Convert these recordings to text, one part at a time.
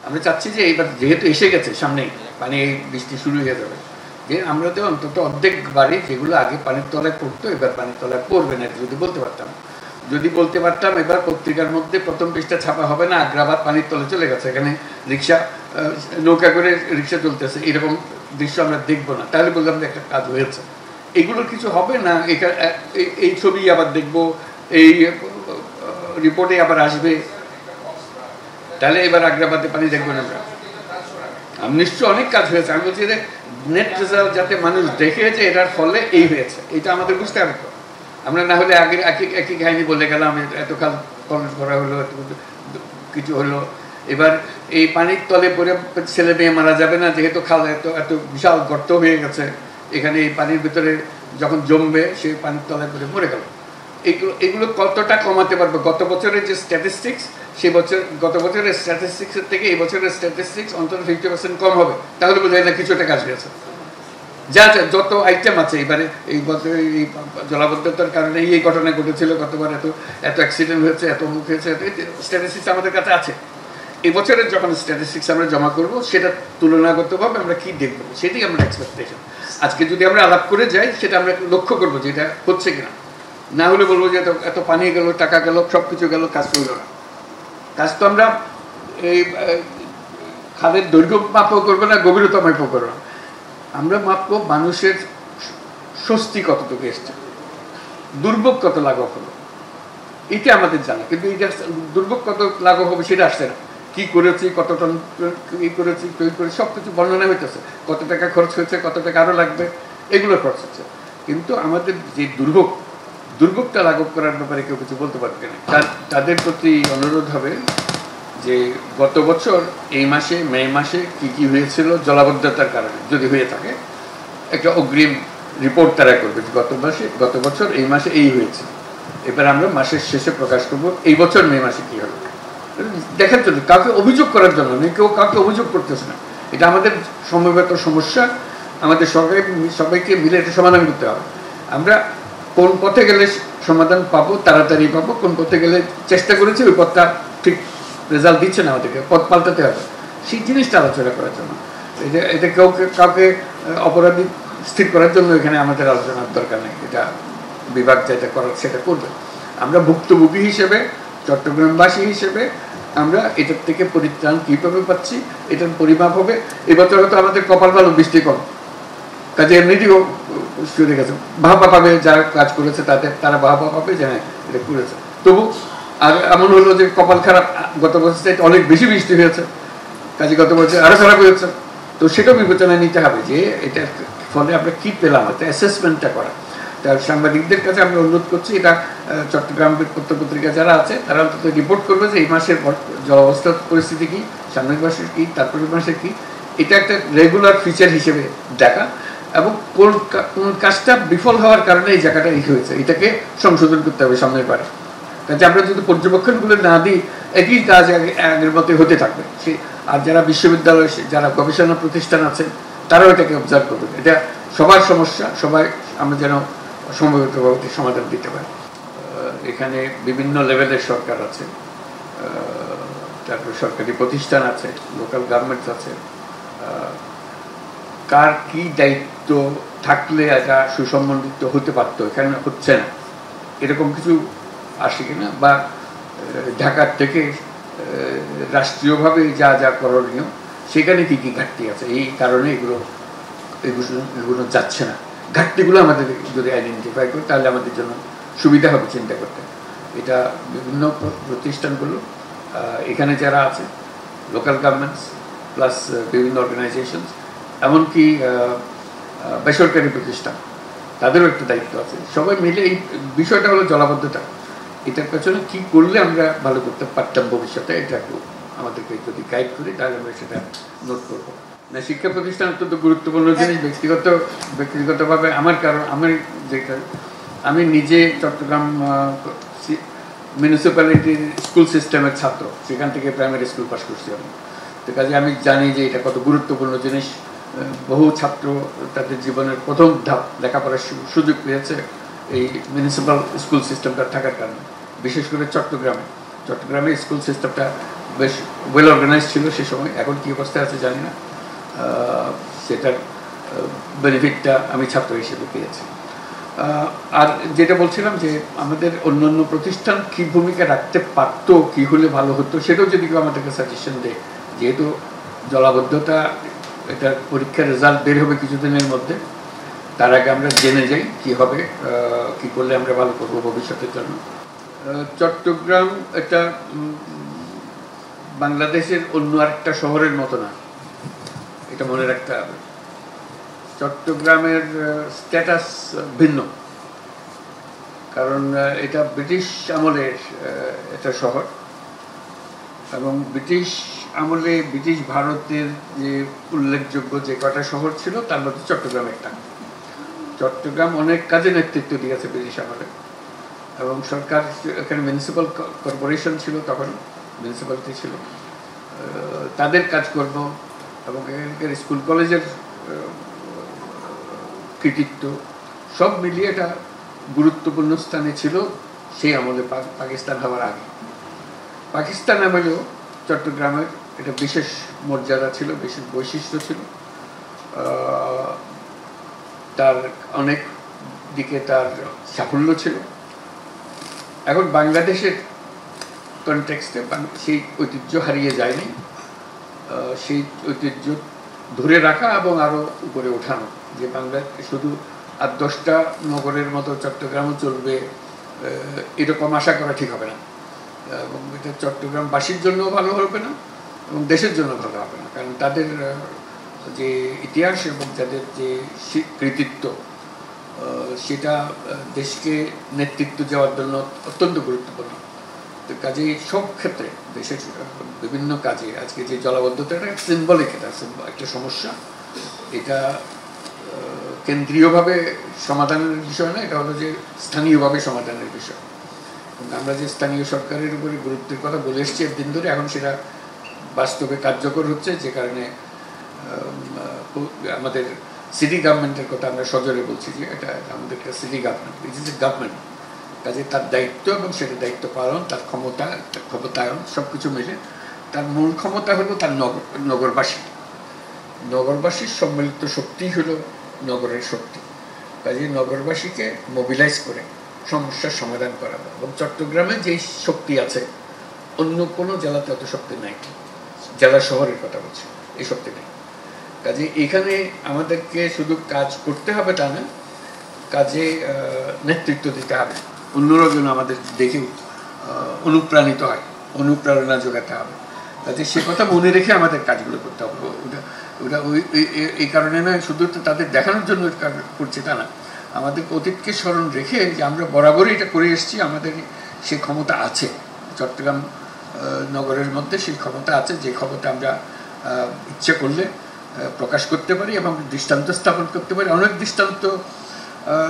আমরা চাচ্ছি যে এইবার যেহেতু এসে গেছে সামনেই পানি, বৃষ্টি শুরু হয়ে যাবে, যে আমরা তো অন্তত অর্ধেক বাড়ি যেগুলো আগে পানির তলায় পড়তো এবার পানির তলায় পড়বে না, যদি বলতে পারতাম এবার পত্রিকার মধ্যে প্রথম পৃষ্ঠা ছাপা হবে না আগ্রাবাদ পানির তলে চলে গেছে, এখানে রিক্সা নৌকা করে রিক্সা চলতেছে, এরকম দৃশ্য আমরা দেখবো না, তাহলে বললাম যে একটা কাজ হয়েছে। এগুলো কিছু হবে না, এই ছবি আবার দেখবো, এই রিপোর্টে আবার আসবে, তাহলে এবার আগ্রাবাদে পানি দেখবো না আমরা। নিশ্চয় অনেক কাজ হয়েছে, আমি বলছি যে নেট রেজাল্ট যাতে মানুষ দেখেছে এটার ফলে এই হয়েছে, এটা আমাদের বুঝতে হবে। আমরা না হলে আগে একই কাহিনী বলে গেলাম, এত কাল কমেন্ট করা হলো, এত কিছু হলো, এবার এই পানির তলে পড়ে ছেলে মেয়ে মারা যাবে না, যেহেতু খাল এত বিশাল গর্ত হয়ে গেছে, এখানে এই পানির ভিতরে যখন জমবে সেই পানির তলায় পড়ে মরে গেল। এগুলো কতটা কমাতে পারবো? গত বছরের যে স্ট্যাটিস্টিক্স, গত বছরের স্ট্যাটিস্টিক্সের থেকে এই বছরের স্ট্যাটিস্টিক্স অন্তত 50% কম হবে, তাহলে বোঝা যায় না কিছুটা কাজ হয়েছে। যত আইটেম আছে এবারে এই জলাবদ্ধতার কারণে এই ঘটনা ঘটেছিল, গতবার এত অ্যাক্সিডেন্ট হয়েছে, এত মুখ হয়েছে, স্ট্যাটিস্টিক্স আমাদের কাছে আছে। এই বছরের যখন স্ট্যাটিস্টিক্স আমরা জমা করব, সেটা তুলনাগতভাবে আমরা কি দেখবো সেটাই আমরা এক্সপেকটেশন। আজকে যদি আমরা আলাপ করে যাই, সেটা আমরা লক্ষ্য করবো যে এটা হচ্ছে কিনা, না হলে বলবো যে এত পানি গেল, টাকা গেল, সব কিছু গেল, কাজ করল না। কাজ তো আমরা এই খালের দৈর্ঘ্য মাপও করবো না, গভীরতা মাপও করবো না, আমরা মাপবো মানুষের স্বস্তি কতটুকু এসছে, দুর্ভোগ কত লাঘব হলো, এটা আমাদের জানা। কিন্তু এটা দুর্ভোগ কত লাঘব হবে সেটা আসছে না। কি করেছি, কত টন ই করেছি, তৈরি করে সব কিছু বর্ণনা হইতেছে, কত টাকা খরচ হয়েছে, কত টাকা আরও লাগবে, এগুলো খরচ হচ্ছে। কিন্তু আমাদের যে দুর্ভোগটা লাঘব করার ব্যাপারে কেউ কিছু বলতে পারবে না। তাদের প্রতি অনুরোধ হবে যে গত বছর এই মাসে, মে মাসে কি হয়েছিল জলাবদ্ধতার কারণে, যদি হয়ে থাকে একটা অগ্রিম রিপোর্ট তারা করবে, গত বছর এই মাসে এই হয়েছে, এবার আমরা মাসের শেষে প্রকাশ করবো এই বছর মে মাসে কি হবে, দেখার জন্য, কাউকে অভিযোগ করার জন্য নেই, কেউ কাউকে অভিযোগ করতেছে না। এটা আমাদের সমবেত সমস্যা, আমাদের সবাইকে মিলে এটা সমাধান করতে হবে। আমরা কোন পথে গেলে সমাধান পাবো, তাড়াতাড়ি পাবো, কোন পথে গেলে চেষ্টা করেছি ওই পথটা ঠিক রেজাল্ট দিচ্ছে না, আমাদেরকে পথ পাল্টাতে হবে, সেই জিনিসটা আলোচনা করার জন্য। এটা কাউকে অপরাধী স্থির করার জন্য এখানে আমাদের আলোচনার দরকার নেই। এটা বিভাগ যেটা করার সেটা করবে। আমরা ভুক্তভোগী হিসেবে, চট্টগ্রামবাসী হিসেবে আমরা এটার থেকে পরিত্রাণ কীভাবে পাচ্ছি, এটার পরিমাপ হবে। এবছর হয়তো আমাদের কপাল ভালো, বৃষ্টি কম, কাজে এমনিতেও চলে গেছে, বাহবা পাবে, যারা কাজ করেছে তারা বাহবা পাবে যে হ্যাঁ এটা করেছে। তবু আর এমন হলো যে কপাল খারাপ, গত বছর অনেক বেশি বৃষ্টি হয়েছে, কাজে গত বছর আরো খারাপ হয়েছে। তো সেটাও বিবেচনায় নিতে হবে যে এটার ফলে আমরা কি পেলাম, এটা অ্যাসেসমেন্টটা করা। তার সাংবাদিকদের কাছে আমি অনুরোধ করছি, এটা চট্টগ্রাম পত্রপত্রিকা যারা আছে তারা অন্তত রিপোর্ট করবে যে এই মাসের জলাবস্থার পরিস্থিতি কি, সামনের মাসের কি, তারপরের মাসের কি, এটা একটা রেগুলার ফিচার হিসেবে দেখা, এবং কোন কাজটা বিফল হওয়ার কারণে এই জায়গাটা এই হয়েছে, এটাকে সংশোধন করতে হবে সামনের বারে। কাজে আমরা যদি পর্যবেক্ষণগুলো না দিই, একই কাজ আগের মতো হতে থাকবে। আর যারা বিশ্ববিদ্যালয়, যারা গবেষণা প্রতিষ্ঠান আছে, তারাও এটাকে অবজার্ভ করবে। এটা সবার সমস্যা, সবাই আমরা যেন সম্ভবতভাবে সমাধান দিতে পারি। এখানে বিভিন্ন লেভেলের সরকার আছে, তারপরে সরকারি প্রতিষ্ঠান আছে, লোকাল গভর্নমেন্টস আছে, কার কি দায়িত্ব থাকলে এটা সুসম্বন্ধিত হতে পারতো, এখানে হচ্ছে না, এরকম কিছু আসে কিনা, বা ঢাকার থেকে রাষ্ট্রীয়ভাবে যা যা করণীয় সেখানে কি কি ঘাটতি আছে, এই কারণে এগুলো যাচ্ছে না। ঘাটতিগুলো আমাদের যদি আইডেন্টিফাই করি তাহলে আমাদের জন্য সুবিধা হবে চিন্তা করতে। এটা বিভিন্ন প্রতিষ্ঠানগুলো এখানে যারা আছে, লোকাল গভর্নমেন্টস প্লাস বিভিন্ন অর্গানাইজেশনস, এমনকি বেসরকারি প্রতিষ্ঠান, তাদেরও একটা দায়িত্ব আছে। সবাই মিলে এই বিষয়টা হলো জলাবদ্ধতা, এটার পেছনে কী করলে আমরা ভালো করতে পারতাম ভবিষ্যতে, এটা আমাদেরকে যদি গাইড করি তাহলে আমরা সেটা নোট করবো। না, শিক্ষা প্রতিষ্ঠান অত্যন্ত গুরুত্বপূর্ণ জিনিস। ব্যক্তিগতভাবে আমি নিজে চট্টগ্রাম মিউনিসিপ্যালিটির স্কুল সিস্টেমের ছাত্র, সেখান থেকে প্রাইমারি স্কুল পাস করছি আমি। তো কাজে আমি জানি যে এটা কত গুরুত্বপূর্ণ জিনিস। বহু ছাত্র তাদের জীবনের প্রথম ধাপ লেখাপড়ার সুযোগ পেয়েছে এই মিউনিসিপ্যাল স্কুল সিস্টেমটা থাকার কারণে। বিশেষ করে চট্টগ্রামে স্কুল সিস্টেমটা বেশ ওয়েল অর্গানাইজ ছিল সে সময়। এখন কী অবস্থায় আছে জানি না, সেটার বেনিফিটটা আমি ছাত্র হিসেবে পেয়েছি। আর যেটা বলছিলাম যে আমাদের অন্যান্য প্রতিষ্ঠান কী ভূমিকা রাখতে পারতো, কী হলে ভালো হতো, সেটাও যদি কেউ আমাদেরকে সাজেশন দেয়। যেহেতু জলাবদ্ধতা, এটা পরীক্ষার রেজাল্ট বের হবে কিছুদিনের মধ্যে, তার আগে আমরা জেনে যাই কী হবে, কী করলে আমরা ভালো করবো ভবিষ্যতের জন্য। চট্টগ্রাম এটা বাংলাদেশের অন্য আরেকটা শহরের মতো না, এটা মনে রাখতে হবে। চট্টগ্রামের স্ট্যাটাস ভিন্ন, কারণ এটা ব্রিটিশ আমলের একটা শহর, এবং ব্রিটিশ আমলে ব্রিটিশ ভারতের যে উল্লেখযোগ্য যে কটা শহর ছিল তার মধ্যে চট্টগ্রাম একটা। চট্টগ্রাম অনেক কাজে নেতৃত্ব দিয়েছে ব্রিটিশ আমলে, এবং সরকার এখানে মিউনিসিপ্যাল কর্পোরেশন ছিল, তখন মিউনিসিপ্যালিটি ছিল, তাদের কাজকর্ম এবং এখানকার স্কুল কলেজের কৃতিত্ব সব মিলিয়ে এটা গুরুত্বপূর্ণ স্থানে ছিল সেই আমলে, পাকিস্তান হওয়ার আগে। পাকিস্তান আমলেও চট্টগ্রামের এটা বিশেষ মর্যাদা ছিল, বিশেষ বৈশিষ্ট্য ছিল, তার অনেক দিকে তার সাফল্য ছিল। এখন বাংলাদেশের কনটেক্সটে সেই ঐতিহ্য হারিয়ে যায়নি, সেই ঐতিহ্য ধরে রাখা এবং আরও উপরে ওঠানো, যে বাংলা শুধু 8-10টা নগরের মতো চট্টগ্রামও চলবে এরকম আশা করা ঠিক হবে না, এবং এটা চট্টগ্রামবাসীর জন্যও ভালো হবে না এবং দেশের জন্য ভালো হবে না, কারণ তাদের যে ইতিহাস এবং তাদের যে কৃতিত্ব সেটা দেশকে নেতৃত্ব দেওয়ার জন্য অত্যন্ত গুরুত্বপূর্ণ। তো কাজেই সব ক্ষেত্রে দেশের বিভিন্ন কাজে আজকে যে জলাবদ্ধতাটা সিম্বলিক, এটা একটা সমস্যা, এটা কেন্দ্রীয়ভাবে সমাধানের বিষয় না, এটা হলো যে স্থানীয়ভাবে সমাধানের বিষয়। আমরা যে স্থানীয় সরকারের উপরে গুরুত্বের কথা বলে এসেছি একদিন ধরে, এখন সেটা বাস্তবে কার্যকর হচ্ছে, যে কারণে আমাদের সিটি গভর্নমেন্টের কথা আমরা সজোরে বলছি যে এটা আমাদের একটা city government, it is a government. কাজে তার দায়িত্ব এবং সেটা দায়িত্ব পালন, তার ক্ষমতা, ক্ষমতায়ন সব কিছু মিলে তার মূল ক্ষমতা হলো তার নগরবাসী। নগরবাসীর সম্মিলিত শক্তিই হলো নগরের শক্তি। কাজে নগরবাসীকে মোবিলাইজ করে সমস্যার সমাধান করা, এবং চট্টগ্রামে যেই শক্তি আছে অন্য কোনো জেলাতে অত শক্তি নাই, জেলা শহরের কথা বলছি, এই শক্তি নেই। কাজে এখানে আমাদেরকে শুধু কাজ করতে হবে তা না, কাজে নেতৃত্ব দিতে হবে, অন্যরা যেন আমাদের দেখে অনুপ্রাণিত হয়, অনুপ্রেরণা যোগাতে হবে। কাজে সে কথা মনে রেখে আমাদের কাজগুলো করতে হবে। ওটা এই কারণে নয় শুধু তাদের দেখানোর জন্য করছে তা না, আমাদের অতীতকে স্মরণ রেখে যে আমরা বরাবরই এটা করে এসেছি, আমাদের সেই ক্ষমতা আছে চট্টগ্রাম নগরের মধ্যে, সেই ক্ষমতা আছে, যে ক্ষমতা আমরা ইচ্ছে করলে প্রকাশ করতে পারি এবং দৃষ্টান্ত স্থাপন করতে পারি। অনেক দৃষ্টান্ত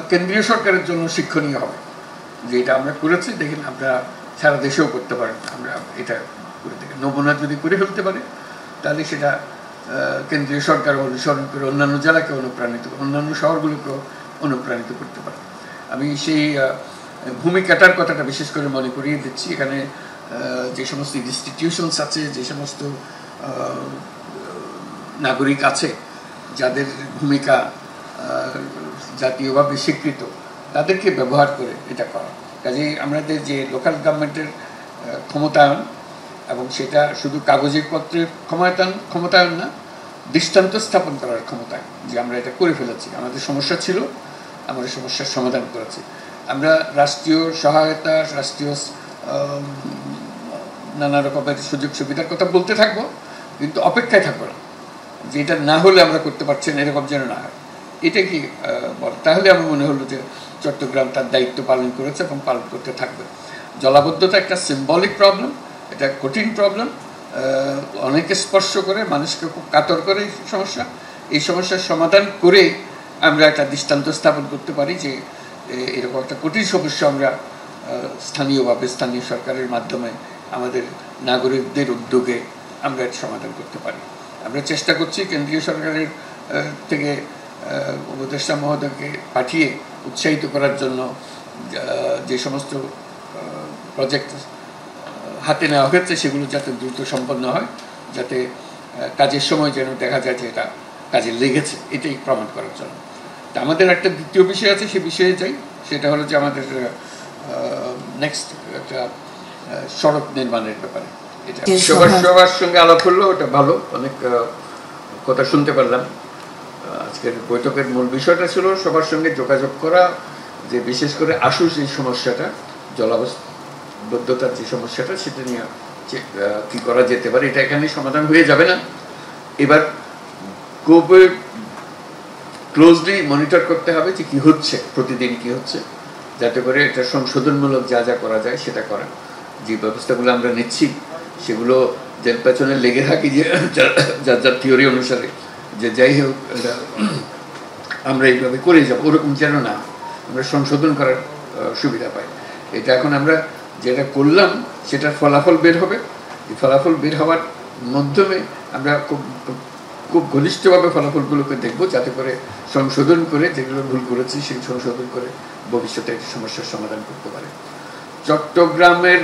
কেন্দ্রীয় সরকারের জন্য শিক্ষণীয় হবে, যে এটা আমরা করেছি, দেখেন আমরা সারা দেশেও করতে পারেন, আমরা এটা করে দেখি। নমুনা যদি করে ফেলতে পারে তাহলে সেটা কেন্দ্রীয় সরকার অনুসরণ করে অন্যান্য জেলাকে অনুপ্রাণিত করে, অন্যান্য শহরগুলোকেও অনুপ্রাণিত করতে পারে। আমি সেই ভূমিকাটার কথাটা বিশেষ করে মনে করিয়ে দিচ্ছি। এখানে যে সমস্ত ইনস্টিটিউশনস আছে, যে সমস্ত নাগরিক আছে যাদের ভূমিকা জাতীয়ভাবে স্বীকৃত, তাদেরকে ব্যবহার করে এটা করা। কাজেই আমাদের যে লোকাল গভর্নমেন্টের ক্ষমতায়ন, এবং সেটা শুধু কাগজের পত্রের ক্ষমতায়ন না, দৃষ্টান্ত স্থাপন করার ক্ষমতায়ন, যে আমরা এটা করে ফেলেছি, আমাদের সমস্যা ছিল, আমাদের সমস্যার সমাধান করেছি। আমরা রাষ্ট্রীয় সহায়তা, রাষ্ট্রীয় নানা রকমের সুযোগ সুবিধার কথা বলতে থাকবো, কিন্তু অপেক্ষায় থাকবো না যে এটা না হলে আমরা করতে পারছি না, এরকম যেন না হয়। এটা কি বলে, তাহলে আমার মনে হলো যে চট্টগ্রাম তার দায়িত্ব পালন করেছে এবং পালন করতে থাকবে। জলাবদ্ধতা একটা সিম্বলিক প্রবলেম, এটা কঠিন প্রবলেম, অনেকে স্পর্শ করে, মানুষকে খুব কাতর করে সমস্যা। এই সমস্যার সমাধান করে আমরা একটা দৃষ্টান্ত স্থাপন করতে পারি যে এরকম একটা কঠিন সমস্যা আমরা স্থানীয়ভাবে, স্থানীয় সরকারের মাধ্যমে, আমাদের নাগরিকদের উদ্যোগে আমরা এর সমাধান করতে পারি। আমরা চেষ্টা করছি কেন্দ্রীয় সরকারের থেকে উপদেষ্টা মহোদয়কে পাঠিয়ে উৎসাহিত করার জন্য যে সমস্ত প্রজেক্ট হাতে নেওয়া হয়েছে সেগুলো যাতে দ্রুত সম্পন্ন হয়, যাতে কাজের সময় যেন দেখা যায় যে এটা কাজে লেগেছে, এটাই প্রমাণ করার জন্য। তা আমাদের একটা দ্বিতীয় বিষয় আছে, সে বিষয়ে যাই। সেটা হলো যে আমাদের নেক্সট একটা সড়ক নির্মাণের ব্যাপারে। এটা সবার সঙ্গে আলাপ হলো, ওটা ভালো, অনেক কথা শুনতে পারলাম। আজকের বৈঠকের মূল বিষয়টা ছিল সবার সঙ্গে যোগাযোগ করা, যে বিশেষ করে আশুস এই সমস্যাটা, জলাবদ্ধতার যে সমস্যাটা, সেটা নিয়ে কি করা যেতে পারে। এটা এখানে সমাধান হয়ে যাবে না, এবার খুব ক্লোজলি মনিটর করতে হবে যে কি হচ্ছে, প্রতিদিন কি হচ্ছে, যাতে করে এটা সংশোধনমূলক যা যা করা যায় সেটা করা। যে ব্যবস্থাগুলো আমরা নিচ্ছি সেগুলো যেন পেছনে লেগে থাকি, যে যার যার থিওরি অনুসারে, যে যাই হোক আমরা এইভাবে করে যাবো, ওরকম যেন না, আমরা সংশোধন করার সুবিধা পাই। এটা এখন আমরা যেটা করলাম সেটার ফলাফল বের হবে, এই ফলাফল বের হওয়ার মাধ্যমে আমরা খুব ঘনিষ্ঠভাবে ফলাফলগুলোকে দেখব, যাতে করে সংশোধন করে যেগুলো ভুল করেছি সেই সংশোধন করে ভবিষ্যতে এই সমস্যার সমাধান করতে পারে। চট্টগ্রামের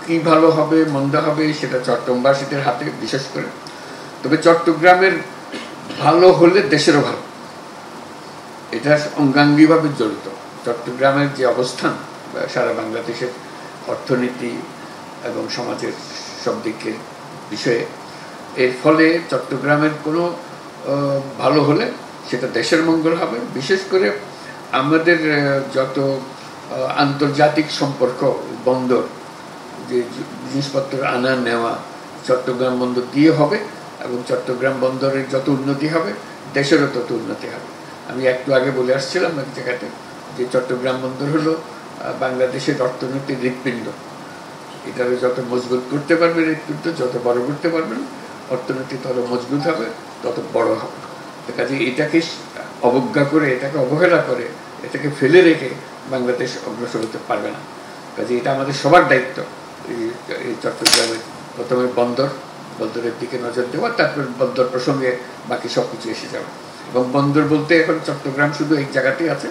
কি ভালো হবে মন্দ হবে সেটা চট্টগ্রামবাসীদের হাতে বিশেষ করে। তবে চট্টগ্রামের ভালো হলে দেশেরও ভালো, এটা অঙ্গাঙ্গিভাবে জড়িত। চট্টগ্রামের যে অবস্থান সারা বাংলাদেশের অর্থনীতি এবং সমাজের সব দিকের বিষয়ে, এর ফলে চট্টগ্রামের কোনো ভালো হলে সেটা দেশের মঙ্গল হবে। বিশেষ করে আমাদের যত আন্তর্জাতিক সম্পর্ক, বন্দর, যে জিনিসপত্র আনা নেওয়া চট্টগ্রাম বন্দর দিয়ে হবে, এবং চট্টগ্রাম বন্দরের যত উন্নতি হবে দেশেরও তত উন্নতি হবে। আমি একটু আগে বলে আসছিলাম এক জায়গাতে যে চট্টগ্রাম বন্দর হলো বাংলাদেশের অর্থনীতির হৃৎপিণ্ড। এটাকে যত মজবুত করতে পারবে হৃৎপিণ্ড, যত বড় করতে পারবেন অর্থনীতি তত মজবুত হবে, তত বড় হবে। কাজে এটাকে অবজ্ঞা করে, এটাকে অবহেলা করে, এটাকে ফেলে রেখে বাংলাদেশ অগ্রসর হতে পারবে না। কাজে এটা আমাদের সবার দায়িত্ব, এই চট্টগ্রামের প্রথমে বন্দরের দিকে নজর দেওয়া, তারপর বন্দর প্রসঙ্গে বাকি সব কিছু এসে যাবে। এবং বন্দর বলতে এখন চট্টগ্রাম শুধু এক জায়গাতেই আছে।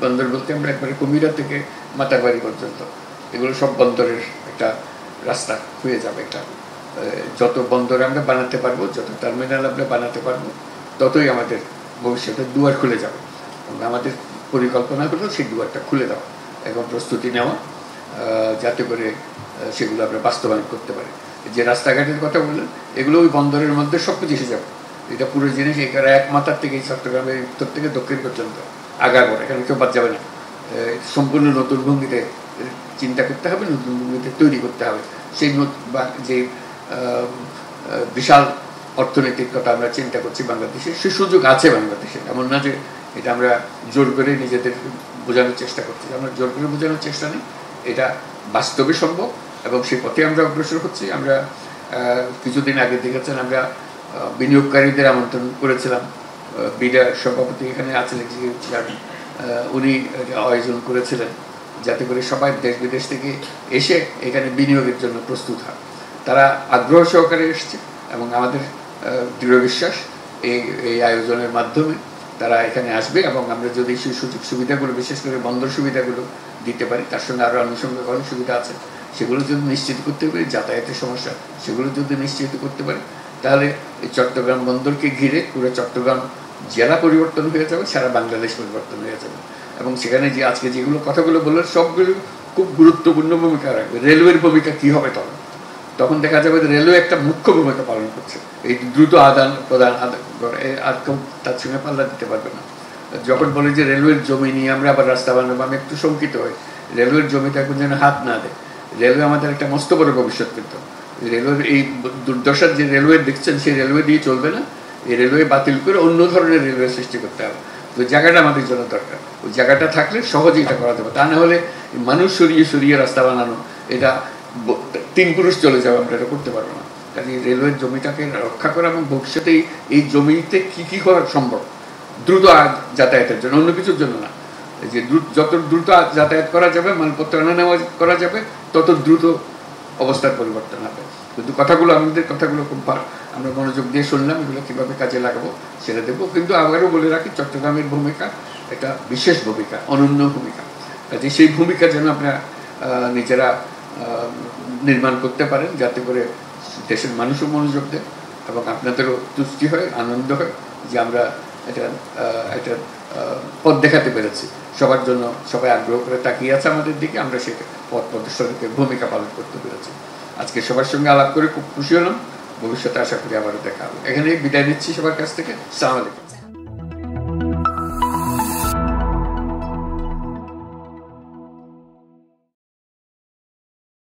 বন্দর বলতে আমরা একবারে কুমিরা থেকে মাতারবাড়ি পর্যন্ত এগুলো সব বন্দরের একটা রাস্তা হয়ে যাবে। এটা যত বন্দর আমরা বানাতে পারবো, যত টার্মিনাল আমরা বানাতে পারবো, ততই আমাদের ভবিষ্যতে দুয়ার খুলে যাবে। এবং আমাদের পরিকল্পনা হলো সেই দুয়ারটা খুলে দেওয়া, এবং প্রস্তুতি নেওয়া, যাতে করে সেগুলো আমরা বাস্তবায়ন করতে পারি। যে রাস্তাঘাটের কথা বললেন, এগুলো ওই বন্দরের মধ্যে সব কিছু এসে যাবে। এটা পুরো জিনিস এখানে এক মাথার থেকে চট্টগ্রামের উত্তর থেকে দক্ষিণ পর্যন্ত আগাগোড়া, এখানে কেউ বাদ যাবে না। সম্পূর্ণ নতুন ভঙ্গিতে চিন্তা করতে হবে, নতুন ভঙ্গিতে তৈরি করতে হবে। সেই যে বিশাল অর্থনৈতিক কথা আমরা চিন্তা করছি বাংলাদেশে, সে সুযোগ আছে বাংলাদেশে। এমন না যে এটা আমরা জোর করে নিজেদের বোঝানোর চেষ্টা করছি, আমরা জোর করে বোঝানোর চেষ্টা নেই, এটা বাস্তবে সম্ভব, এবং সেই পথে আমরা অগ্রসর হচ্ছি। আমরা কিছুদিন আগে দেখেছেন আমরা বিনিয়োগকারীদের আমন্ত্রণ করেছিলাম, বিডা সভাপতি এখানে আছেন, উনি আয়োজন করেছিলেন, যাতে করে সবাই দেশ বিদেশ থেকে এসে এখানে বিনিয়োগের জন্য প্রস্তুত হয়। তারা আগ্রহ সহকারে এসছে, এবং আমাদের দৃঢ় বিশ্বাস এই আয়োজনের মাধ্যমে তারা এখানে আসবে, এবং আমরা যদি সেই সুযোগ সুবিধাগুলো, বিশেষ করে বন্দর সুবিধাগুলো দিতে পারি, তার সঙ্গে আরও আনুষঙ্গিক অনেক সুবিধা আছে, সেগুলো যদি নিশ্চিত করতে পারি, যাতায়াতের সমস্যা সেগুলো যদি নিশ্চিত করতে পারি, তাহলে এই চট্টগ্রাম বন্দরকে ঘিরে পুরো চট্টগ্রাম জেলা পরিবর্তন হয়ে যাবে, সারা বাংলাদেশ পরিবর্তন হয়ে যাবে। এবং সেখানে যে আজকে যেগুলো কথাগুলো বললেন সবগুলো খুব গুরুত্বপূর্ণ ভূমিকা রাখবে। রেলওয়ের ভূমিকা কী হবে তখন দেখা যাবে যে রেলওয়ে একটা মুখ্য ভূমিকা পালন করছে। এই দ্রুত আদান প্রদান আর কেউ তার সঙ্গে পাল্লা দিতে পারবে না। যখন বলে যে রেলওয়ের জমি নিয়ে আমরা আবার রাস্তা বানাবো, আমি একটু শঙ্কিত হই। রেলওয়ের জমিতে এখন যেন হাত না দেয়। রেলওয়ে আমাদের একটা মস্ত বড় ভবিষ্যৎ, কিন্তু রেলওয়ের এই দুর্দশার যে রেলওয়ে দেখছেন সেই রেলওয়ে দিয়ে চলবে না। এই রেলওয়ে বাতিল করে অন্য ধরনের রেলওয়ে সৃষ্টি করতে হবে। তো জায়গাটা আমাদের জন্য দরকার, ওই জায়গাটা থাকলে সহজেই এটা করা যাবে। তা না হলে মানুষ সরিয়ে সরিয়ে রাস্তা বানানো, এটা 3 পুরুষ চলে যাবে, আমরা এটা করতে পারবো না। কাজে রেলওয়ের জমিটাকে রক্ষা করা, এবং ভবিষ্যতে এই জমিতে কী কী করা সম্ভব দ্রুত যাতায়াতের জন্য, অন্য কিছুর জন্য না। যে যত দ্রুত যাতায়াত করা যাবে, মালপত্র আনা নেওয়া করা যাবে, তত দ্রুত অবস্থার পরিবর্তন হবে। কিন্তু আমাদের কথাগুলো খুব আমরা মনোযোগ দিয়ে শুনলাম, এগুলো কীভাবে কাজে লাগাবো সেটা দেবো। কিন্তু আবারও বলে রাখি, চট্টগ্রামের ভূমিকা একটা বিশেষ ভূমিকা, অনন্য ভূমিকা। কাজে সেই ভূমিকা যেন আপনারা নিজেরা নির্মাণ করতে পারেন, যাতে করে দেশের মানুষও মনোযোগ দেয় এবং আপনাদেরও তুষ্টি হয়, আনন্দ হয় যে আমরা একটা পথ দেখাতে পেরেছি সবার জন্য। সবাই আগ্রহ করে তাকিয়ে আছে আমাদের দিকে, আমরা সে পথ প্রদর্শনের ভূমিকা পালন করতে পেরেছি। আজকে সবার সঙ্গে আলাপ করে খুব খুশি হলাম। ভবিষ্যতে আশা করি আবারও দেখা হবে। এখানেই বিদায় নিচ্ছি সবার কাছ থেকে। আসসালামু আলাইকুম।